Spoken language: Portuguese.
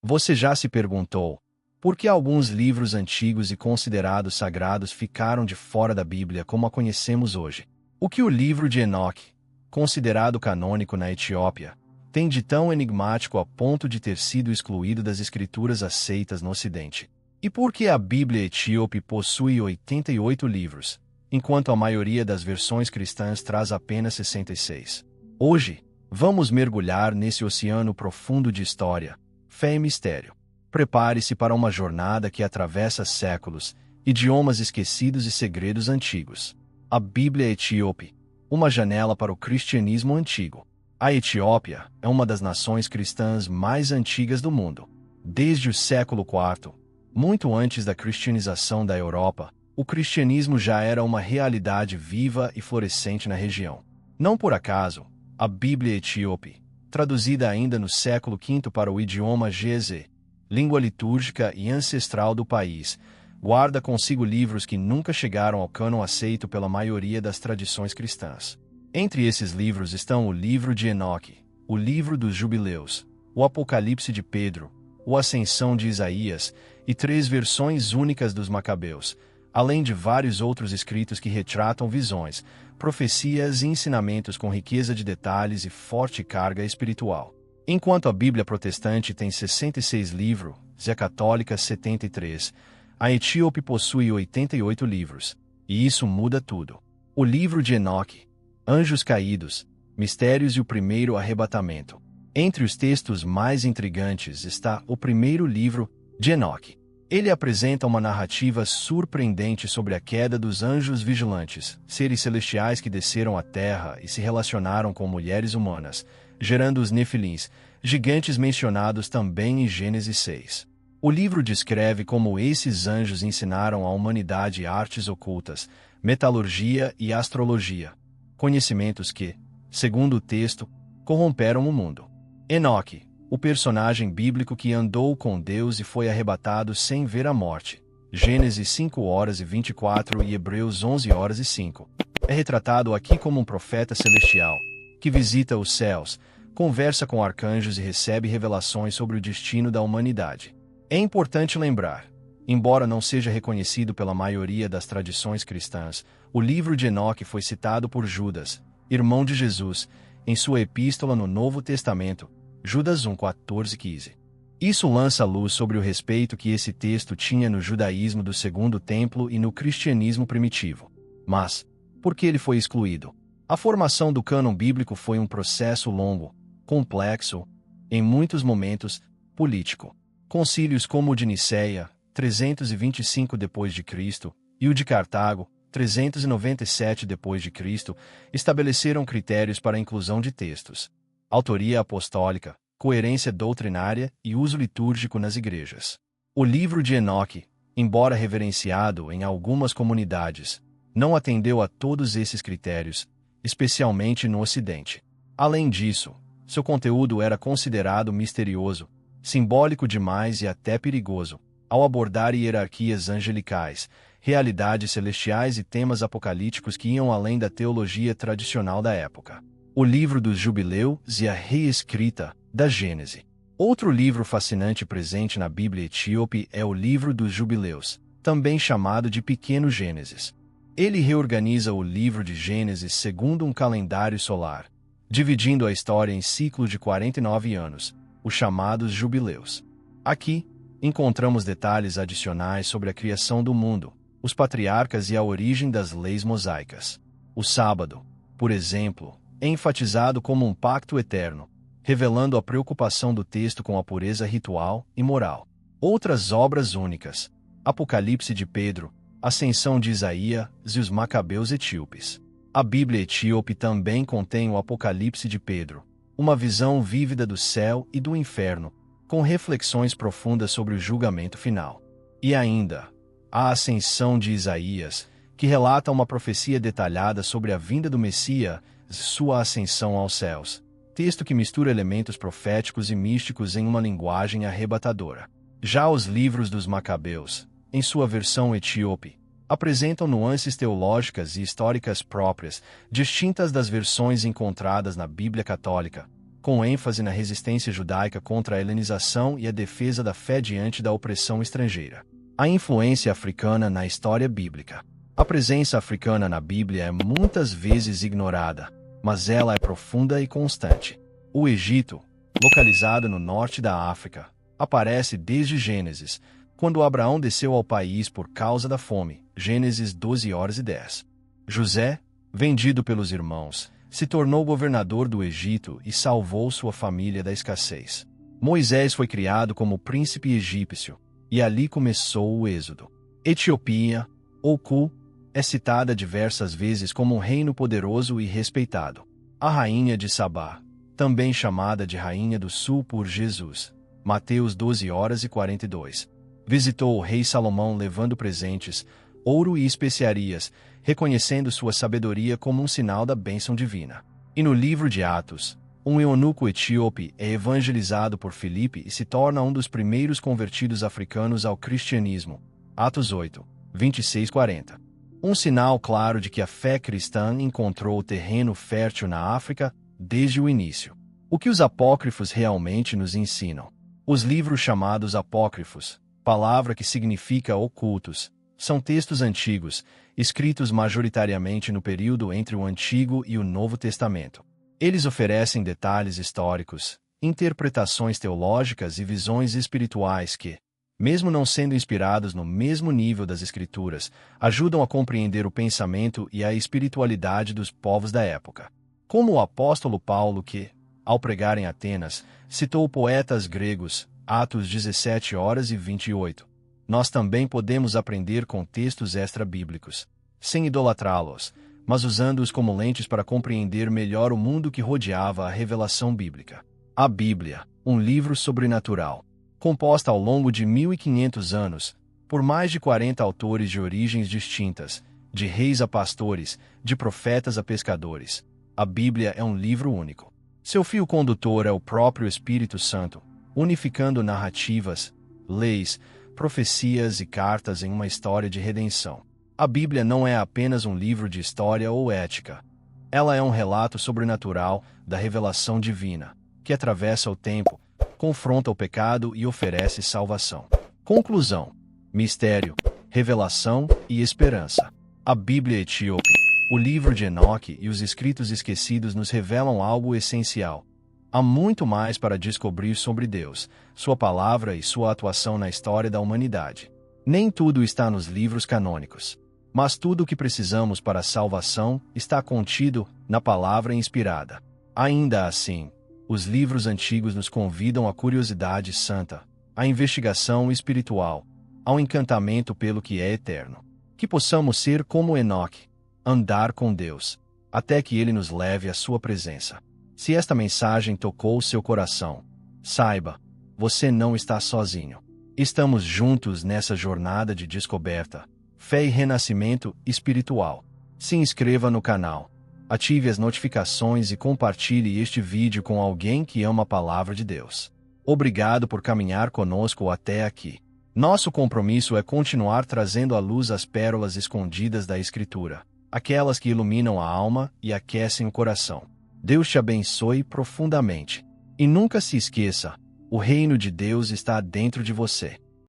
Você já se perguntou por que alguns livros antigos e considerados sagrados ficaram de fora da Bíblia como a conhecemos hoje? O que o livro de Enoque, considerado canônico na Etiópia, tem de tão enigmático a ponto de ter sido excluído das escrituras aceitas no Ocidente? E por que a Bíblia etíope possui 88 livros, enquanto a maioria das versões cristãs traz apenas 66? Hoje, vamos mergulhar nesse oceano profundo de história, fé e mistério. Prepare-se para uma jornada que atravessa séculos, idiomas esquecidos e segredos antigos. A Bíblia etíope, uma janela para o cristianismo antigo. A Etiópia é uma das nações cristãs mais antigas do mundo. Desde o século IV, muito antes da cristianização da Europa, o cristianismo já era uma realidade viva e florescente na região. Não por acaso, a Bíblia etíope, traduzida ainda no século V para o idioma Ge'ez, língua litúrgica e ancestral do país, guarda consigo livros que nunca chegaram ao cânon aceito pela maioria das tradições cristãs. Entre esses livros estão o livro de Enoque, o livro dos Jubileus, o Apocalipse de Pedro, o Ascensão de Isaías e 3 versões únicas dos Macabeus, além de vários outros escritos que retratam visões, profecias e ensinamentos com riqueza de detalhes e forte carga espiritual. Enquanto a Bíblia protestante tem 66 livros e a católica 73, a etíope possui 88 livros, e isso muda tudo. O livro de Enoque, Anjos Caídos, Mistérios e o Primeiro Arrebatamento. Entre os textos mais intrigantes está o primeiro livro de Enoque. Ele apresenta uma narrativa surpreendente sobre a queda dos anjos vigilantes, seres celestiais que desceram à terra e se relacionaram com mulheres humanas, gerando os Nefilins, gigantes mencionados também em Gênesis 6. O livro descreve como esses anjos ensinaram à humanidade artes ocultas, metalurgia e astrologia, conhecimentos que, segundo o texto, corromperam o mundo. Enoque, o personagem bíblico que andou com Deus e foi arrebatado sem ver a morte. Gênesis 5:24 e Hebreus 11:5. É retratado aqui como um profeta celestial, que visita os céus, conversa com arcanjos e recebe revelações sobre o destino da humanidade. É importante lembrar, embora não seja reconhecido pela maioria das tradições cristãs, o livro de Enoque foi citado por Judas, irmão de Jesus, em sua epístola no Novo Testamento, Judas 1:14-15. Isso lança luz sobre o respeito que esse texto tinha no judaísmo do Segundo Templo e no cristianismo primitivo. Mas, por que ele foi excluído? A formação do cânon bíblico foi um processo longo, complexo, em muitos momentos, político. Concílios como o de Niceia, 325 d.C., e o de Cartago, 397 d.C., estabeleceram critérios para a inclusão de textos, autoria apostólica, coerência doutrinária e uso litúrgico nas igrejas. O livro de Enoque, embora reverenciado em algumas comunidades, não atendeu a todos esses critérios, especialmente no Ocidente. Além disso, seu conteúdo era considerado misterioso, simbólico demais e até perigoso, ao abordar hierarquias angelicais, realidades celestiais e temas apocalípticos que iam além da teologia tradicional da época. O livro dos Jubileus e a reescrita da Gênese. Outro livro fascinante presente na Bíblia etíope é o livro dos Jubileus, também chamado de Pequeno Gênesis. Ele reorganiza o livro de Gênesis segundo um calendário solar, dividindo a história em ciclos de 49 anos, os chamados Jubileus. Aqui, encontramos detalhes adicionais sobre a criação do mundo, os patriarcas e a origem das leis mosaicas. O sábado, por exemplo, é enfatizado como um pacto eterno, revelando a preocupação do texto com a pureza ritual e moral. Outras obras únicas: Apocalipse de Pedro, Ascensão de Isaías e os Macabeus etíopes. A Bíblia etíope também contém o Apocalipse de Pedro, uma visão vívida do céu e do inferno, com reflexões profundas sobre o julgamento final. E ainda, a Ascensão de Isaías, que relata uma profecia detalhada sobre a vinda do Messias, sua ascensão aos céus. Texto que mistura elementos proféticos e místicos em uma linguagem arrebatadora. Já os livros dos Macabeus, em sua versão etíope, apresentam nuances teológicas e históricas próprias, distintas das versões encontradas na Bíblia católica, com ênfase na resistência judaica contra a helenização e a defesa da fé diante da opressão estrangeira. A influência africana na história bíblica. A presença africana na Bíblia é muitas vezes ignorada, mas ela é profunda e constante. O Egito, localizado no norte da África, aparece desde Gênesis, quando Abraão desceu ao país por causa da fome, Gênesis 12:10. José, vendido pelos irmãos, se tornou governador do Egito e salvou sua família da escassez. Moisés foi criado como príncipe egípcio, e ali começou o êxodo. Etiópia, ou Cu, é citada diversas vezes como um reino poderoso e respeitado. A rainha de Sabá, também chamada de Rainha do Sul por Jesus, Mateus 12:42, visitou o rei Salomão levando presentes, ouro e especiarias, reconhecendo sua sabedoria como um sinal da bênção divina. E no livro de Atos, um eunuco etíope é evangelizado por Filipe e se torna um dos primeiros convertidos africanos ao cristianismo. Atos 8:26-40. Um sinal claro de que a fé cristã encontrou terreno fértil na África desde o início. O que os apócrifos realmente nos ensinam? Os livros chamados apócrifos, palavra que significa ocultos, são textos antigos, escritos majoritariamente no período entre o Antigo e o Novo Testamento. Eles oferecem detalhes históricos, interpretações teológicas e visões espirituais que, mesmo não sendo inspirados no mesmo nível das Escrituras, ajudam a compreender o pensamento e a espiritualidade dos povos da época. Como o apóstolo Paulo que, ao pregar em Atenas, citou poetas gregos, Atos 17:28. Nós também podemos aprender com textos extra-bíblicos, sem idolatrá-los, mas usando-os como lentes para compreender melhor o mundo que rodeava a revelação bíblica. A Bíblia, um livro sobrenatural, composta ao longo de 1500 anos, por mais de 40 autores de origens distintas, de reis a pastores, de profetas a pescadores. A Bíblia é um livro único. Seu fio condutor é o próprio Espírito Santo, unificando narrativas, leis, profecias e cartas em uma história de redenção. A Bíblia não é apenas um livro de história ou ética. Ela é um relato sobrenatural da revelação divina, que atravessa o tempo, confronta o pecado e oferece salvação. Conclusão: mistério, revelação e esperança. A Bíblia etíope, o livro de Enoque e os escritos esquecidos nos revelam algo essencial. Há muito mais para descobrir sobre Deus, sua palavra e sua atuação na história da humanidade. Nem tudo está nos livros canônicos, mas tudo o que precisamos para a salvação está contido na palavra inspirada. Ainda assim, os livros antigos nos convidam à curiosidade santa, à investigação espiritual, ao encantamento pelo que é eterno. Que possamos ser como Enoque, andar com Deus, até que Ele nos leve à sua presença. Se esta mensagem tocou o seu coração, saiba, você não está sozinho. Estamos juntos nessa jornada de descoberta, fé e renascimento espiritual. Se inscreva no canal, ative as notificações e compartilhe este vídeo com alguém que ama a palavra de Deus. Obrigado por caminhar conosco até aqui. Nosso compromisso é continuar trazendo à luz as pérolas escondidas da Escritura, aquelas que iluminam a alma e aquecem o coração. Deus te abençoe profundamente. E nunca se esqueça, o reino de Deus está dentro de você.